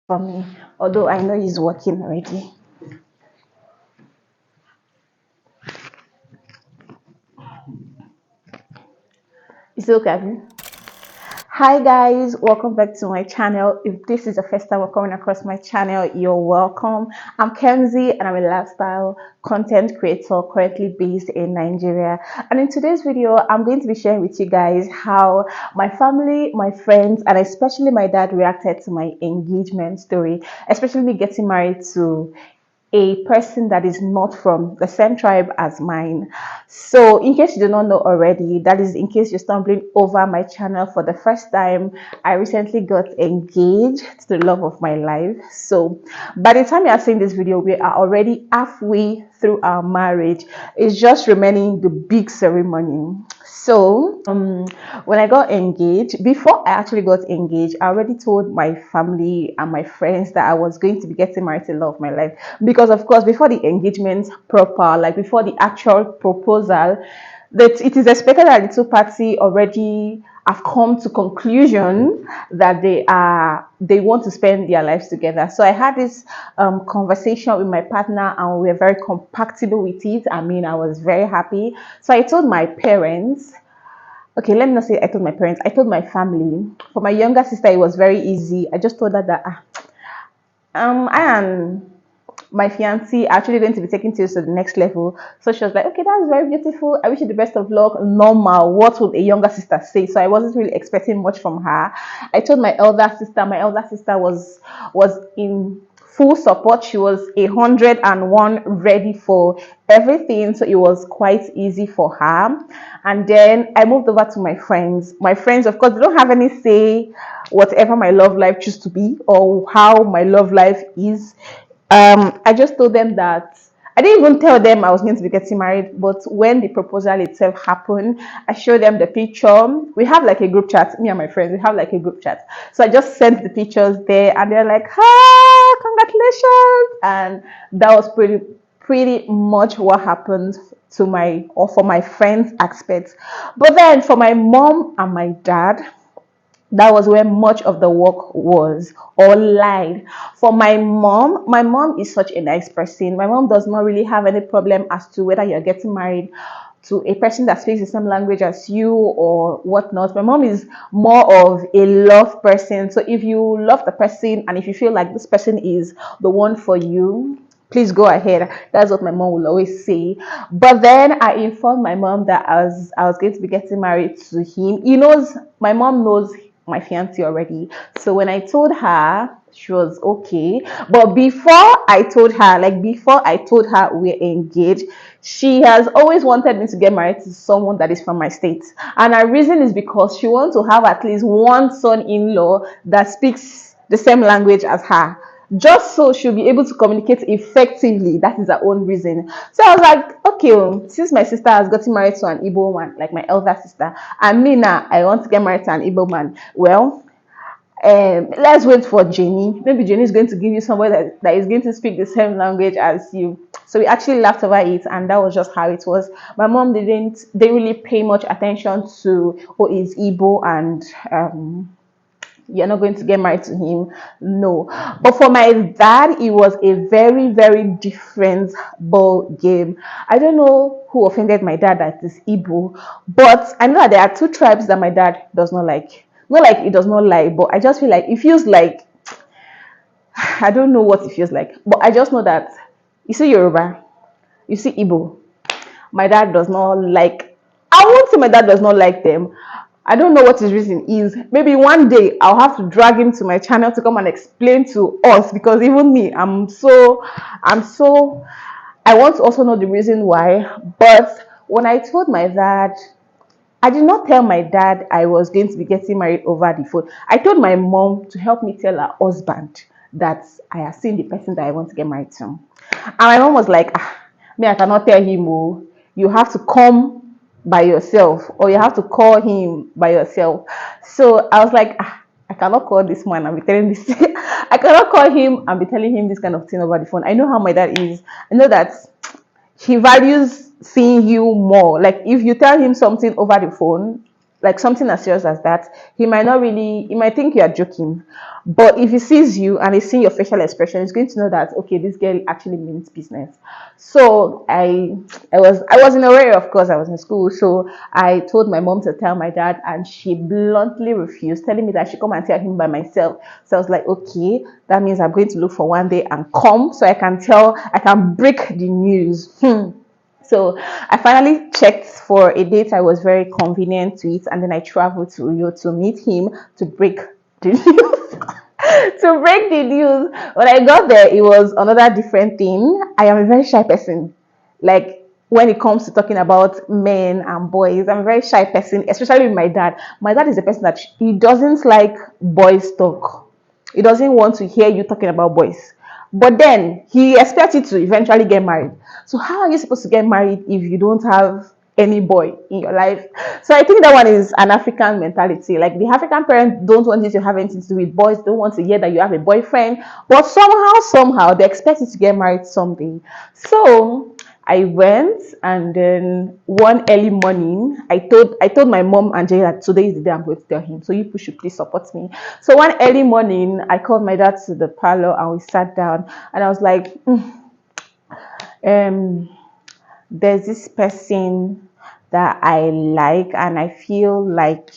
for me, although I know he's working already. Is it okay? Abi? Hi guys, welcome back to my channel. If this is the first time we're coming across my channel, you're welcome. I'm Kenzie and I'm a lifestyle content creator currently based in Nigeria. And in today's video, I'm going to be sharing with you guys how my family, my friends, and especially my dad reacted to my engagement story, especially me getting married to a person that is not from the same tribe as mine. So, in case you do not know already, that is in case you're stumbling over my channel for the first time, I recently got engaged to the love of my life. So, by the time you are seeing this video, we are already halfway through our marriage. It's just remaining the big ceremony. So, when I got engaged, before I actually got engaged, I already told my family and my friends that I was going to be getting married to the love of my life. Because, of course, before the engagement proper, like before the actual proposal, that it is expected that the two parties already have come to conclusion that they want to spend their lives together. So I had this conversation with my partner and we were very compatible with it. I mean, I was very happy. So I told my parents. Okay, let me not say I told my parents. I told my family. For my younger sister, it was very easy. I just told her that I am my fiancé actually going to be taking things to the next level. So she was like, okay, that's very beautiful. I wish you the best of luck. Normal. What would a younger sister say? So I wasn't really expecting much from her. I told my elder sister. My elder sister was in full support. She was 101 ready for everything. So it was quite easy for her. And then I moved over to my friends. My friends, of course, they don't have any say whatever my love life choose to be or how my love life is. I just told them that I didn't even tell them I was going to be getting married, but when the proposal itself happened, I showed them the picture. We have like a group chat, me and my friends, we have like a group chat. So I just sent the pictures there and they're like, ah, congratulations. And that was pretty much what happened to my or for my friends aspects. But then for my mom and my dad, that was where much of the work was or lied. For my mom is such a nice person. My mom does not really have any problem as to whether you're getting married to a person that speaks the same language as you or whatnot. My mom is more of a love person. So if you love the person and if you feel like this person is the one for you, please go ahead. That's what my mom will always say. But then I informed my mom that I was going to be getting married to him. My mom knows my fiance already. So when I told her, she was okay. But before I told her we're engaged, she has always wanted me to get married to someone that is from my state. And her reason is because she wants to have at least one son-in-law that speaks the same language as her, just so she'll be able to communicate effectively. That is her own reason. So I was like, okay, since my sister has gotten married to an Igbo man, like my elder sister, and me now, I want to get married to an Igbo man. Well, let's wait for Jenny. Maybe Jenny is going to give you somebody that is going to speak the same language as you. So we actually laughed over it, and that was just how it was. My mom didn't really pay much attention to who is Igbo and you're not going to get married to him. No. But for my dad, it was a very, very different ball game. I don't know who offended my dad that is Igbo, but I know that there are two tribes that my dad does not like. Not like he does not like, but I just feel like it feels like I don't know what it feels like. But I just know that you see Yoruba, you see Igbo. My dad does not like. I won't say my dad does not like them. I don't know what his reason is. Maybe one day I'll have to drag him to my channel to come and explain to us, because even me, I want to also know the reason why. But when I told my dad, I did not tell my dad I was going to be getting married over the phone. I told my mom to help me tell her husband that I have seen the person that I want to get married to. And my mom was like, me, I cannot tell him, oh, you have to come by yourself or you have to call him by yourself. So I was like, I cannot call this man and be telling this. I cannot call him and be telling him this kind of thing over the phone. I know how my dad is. I know that he values seeing you more. Like if you tell him something over the phone, like something as serious as that, he might think you are joking. But if he sees you and he's seeing your facial expression, he's going to know that okay, this girl actually means business. So I was in a way, of course, I was in school. So I told my mom to tell my dad, and she bluntly refused, telling me that she come and tell him by myself. So I was like, okay, that means I'm going to look for one day and come so I can break the news. So I finally checked for a date I was very convenient with, and then I traveled to Uyo to meet him to break the news. To break the news. When I got there, it was another different thing. I am a very shy person. Like when it comes to talking about men and boys, I'm a very shy person, especially with my dad. My dad is a person that he doesn't like boys talk. He doesn't want to hear you talking about boys. But then he expects you to eventually get married. So how are you supposed to get married if you don't have any boy in your life? So I think that one is an African mentality. Like the African parents don't want you to have anything to do with boys, don't want to hear that you have a boyfriend, but somehow they expect you to get married someday. So I went, and then one early morning, I told my mom and Jay that today is the day I'm going to tell him. So you people should please support me. So one early morning, I called my dad to the parlor and we sat down, and I was like, there's this person that I like, and I feel like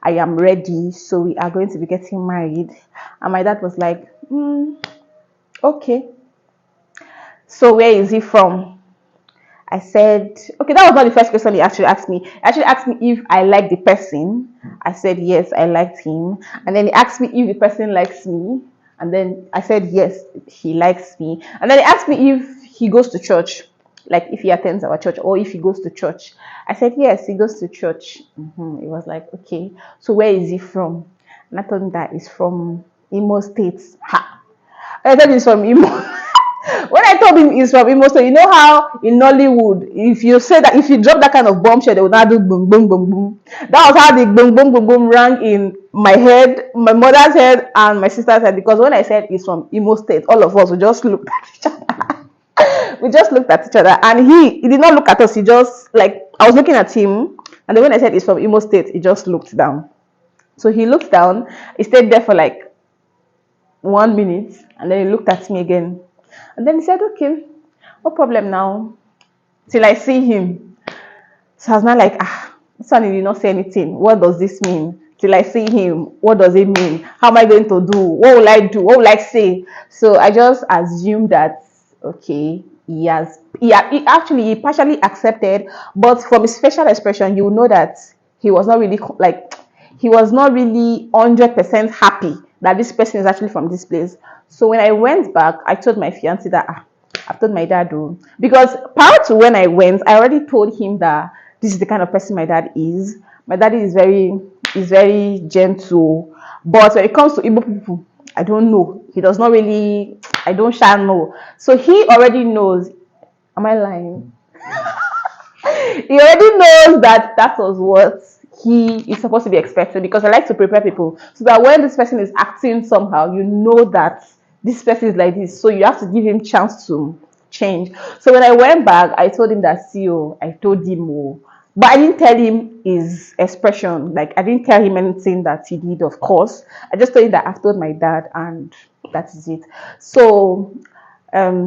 I am ready. So we are going to be getting married. And my dad was like, okay. So where is he from? I said, okay, that was not the first question he actually asked me. He actually asked me if I like the person. I said, yes, I liked him. And then he asked me if the person likes me. And then I said, yes, he likes me. And then he asked me if he goes to church, like if he attends our church or if he goes to church. I said, yes, he goes to church. He was like, okay, so where is he from? And I told him that he's from Imo State. Ha! I said he's from Imo. When I told him he's from Imo, so you know how in Nollywood, if you say that, if you drop that kind of bombshell, they will not do boom, boom, boom, boom. That was how the boom, boom, boom, boom rang in my head, my mother's head, and my sister's head. Because when I said he's from Imo State, all of us, we just looked at each other. We just looked at each other, and he did not look at us. He just, like, I was looking at him, and then when I said he's from Imo State, he just looked down. So he looked down, he stayed there for like 1 minute, and then he looked at me again. And then he said, okay, no problem now, till I see him. So I was not like, this one did not say anything. What does this mean? Till I see him, what does it mean? How am I going to do? What will I do? What will I say? So I just assumed that, okay, he actually partially accepted, but from his facial expression, you will know that he was not really like, he was not really 100% happy that this person is actually from this place. So when I went back, I told my fiancé that I've told my dad, because prior to when I went, I already told him that this is the kind of person my dad is. My daddy is very gentle, but when it comes to Igbo people, I don't know. He does not really. I don't shall know. So he already knows. Am I lying? He already knows that that was what he is supposed to be expecting, because I like to prepare people so that when this person is acting somehow, you know that this person is like this. So you have to give him chance to change. So when I went back, I told him that, I told him, but I didn't tell him his expression. Like, I didn't tell him anything that he did, of course. I just told him that I've told my dad, and that is it. So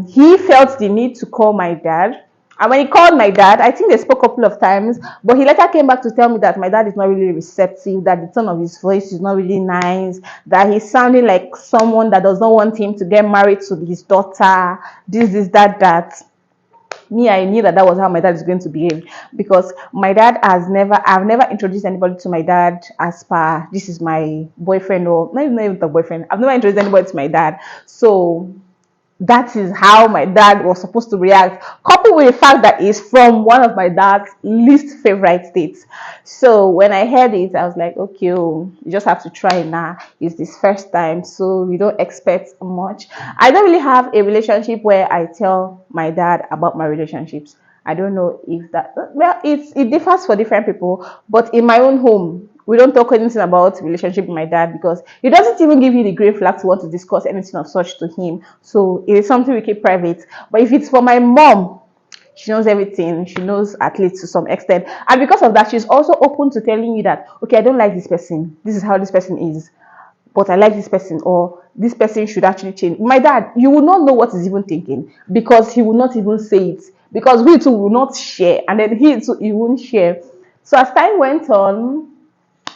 he felt the need to call my dad. And when he called my dad, I think they spoke a couple of times, but he later came back to tell me that my dad is not really receptive, that the tone of his voice is not really nice, that he's sounding like someone that does not want him to get married to his daughter, this, that. Me, I knew that was how my dad is going to behave, because my dad I've never introduced anybody to my dad as per this is my boyfriend, or not even the boyfriend. I've never introduced anybody to my dad. So that is how my dad was supposed to react, coupled with the fact that he's from one of my dad's least favorite states. So when I heard it, I was like, okay, you just have to try now. It's this first time, so we don't expect much. I don't really have a relationship where I tell my dad about my relationships. I don't know if that, well, it differs for different people, but in my own home, we don't talk anything about relationship with my dad, because he doesn't even give you the green flag to want to discuss anything of such to him. So it is something we keep private. But if it's for my mom, She knows everything. She knows at least to some extent. And because of that, she's also open to telling you that, okay, I don't like this person. This is how this person is. But I like this person, or this person should actually change. My dad, you will not know what he's even thinking, because he will not even say it. Because we too will not share, and then he too, he won't share. So as time went on,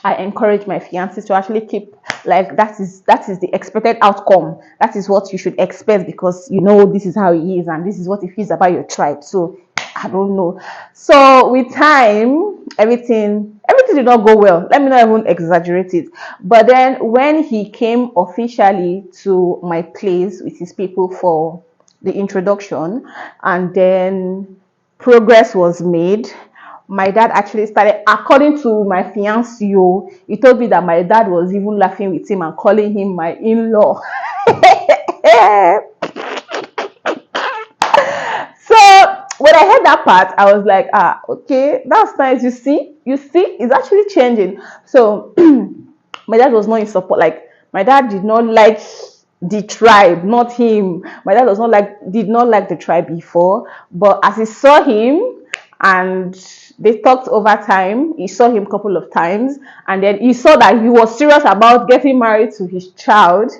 I encourage my fiance to actually keep, like, that is the expected outcome. That is what you should expect, because you know this is how he is and this is what he feels about your tribe. So I don't know. So with time, everything did not go well. Let me not even exaggerate it. But then when he came officially to my place with his people for the introduction, and then progress was made, my dad actually started, according to my fiancé, he told me that my dad was even laughing with him and calling him my in-law. So when I heard that part, I was like, okay, that's nice. You see, it's actually changing. So my dad was not in support. Like, my dad did not like the tribe, not him. My dad did not like the tribe before, but as he saw him and they talked over time, he saw him a couple of times, and then he saw that he was serious about getting married to his child.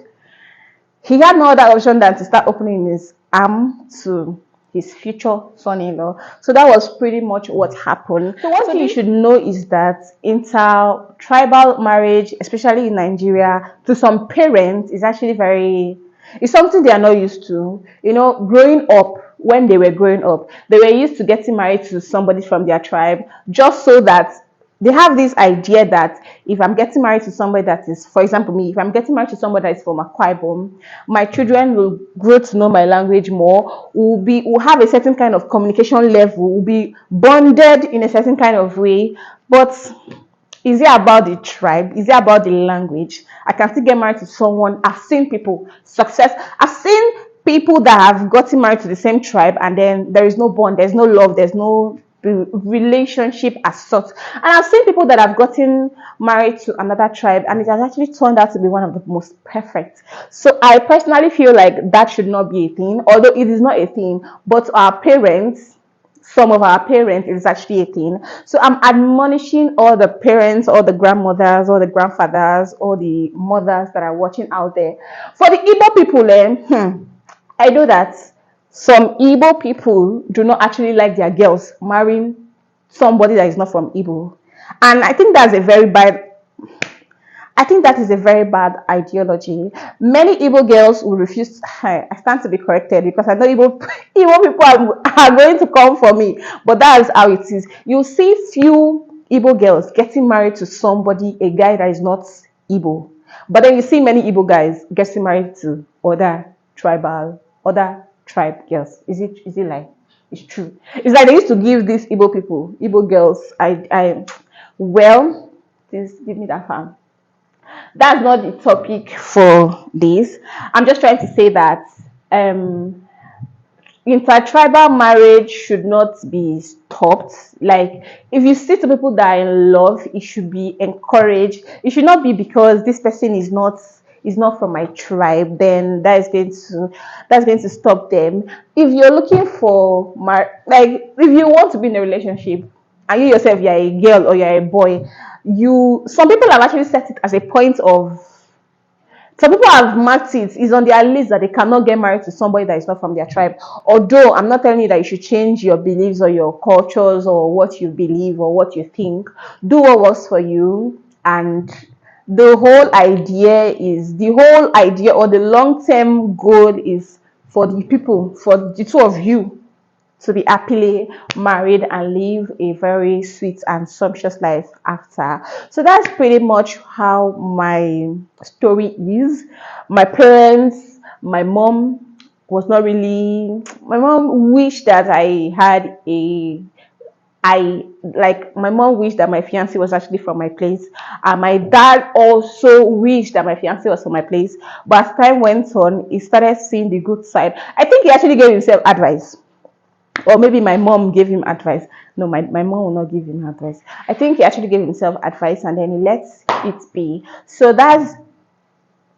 He had no other option than to start opening his arm to his future son-in-law. So that was pretty much what happened. So one thing you should know is that inter-tribal marriage, especially in Nigeria, to some parents is actually it's something they are not used to. You know, growing up, when they were growing up, they were used to getting married to somebody from their tribe, just so that they have this idea that if I'm getting married to somebody that is, for example, me, if I'm getting married to somebody that is from Akwa-Ibom, my children will grow to know my language more, will have a certain kind of communication level, will be bonded in a certain kind of way. But is it about the tribe? Is it about the language? I can still get married to someone. I've seen people success. I've seen people that have gotten married to the same tribe, and then there is no bond, there's no love, there's no relationship as such. And I've seen people that have gotten married to another tribe, and it has actually turned out to be one of the most perfect. So I personally feel like that should not be a thing, although it is not a thing. But our parents, some of our parents, is actually a thing. So I'm admonishing all the parents, all the grandmothers, all the grandfathers, all the mothers that are watching out there. For the Igbo people, I know that some Igbo people do not actually like their girls marrying somebody that is not from Igbo. And I think that is a very bad ideology. Many Igbo girls will refuse. I stand to be corrected, because I know Igbo people are going to come for me. But that is how it is. You'll see few Igbo girls getting married to a guy that is not Igbo. But then you see many Igbo guys getting married to other tribe girls. Is it like, it's true? It's like they used to give these Igbo girls, well, please give me that fan. That's not the topic for this. I'm just trying to say that intertribal marriage should not be stopped. Like, if you see two people that are in love, it should be encouraged. It should not be because this person is not from my tribe, then that's going to stop them. If you're looking for like, if you want to be in a relationship, and you yourself, you're a girl or you're a boy, some people have actually set it as a point of, some people have marked it's on their list that they cannot get married to somebody that is not from their tribe. Although I'm not telling you that you should change your beliefs or your cultures or what you believe or what you think. Do what works for you. And the whole idea or the long-term goal is for the two of you to be happily married and live a very sweet and sumptuous life after. So that's pretty much how my story is. My parents, my mom wished that my mom wished that my fiancé was actually from my place, and my dad also wished that my fiancé was from my place. But as time went on, he started seeing the good side. I think he actually gave himself advice, or maybe my mom gave him advice. No, my mom will not give him advice. I think he actually gave himself advice, and then he lets it be. So that's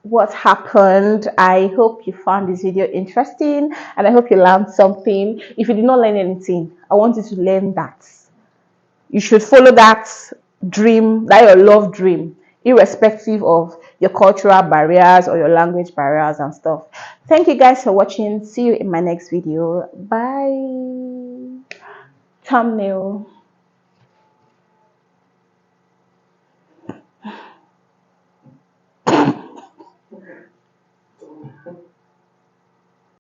what happened. I hope you found this video interesting and I hope you learned something. If you did not learn anything, I want you to learn that you should follow that dream, that your love dream, irrespective of your cultural barriers or your language barriers and stuff. Thank you guys for watching. See you in my next video. Bye. Thumbnail.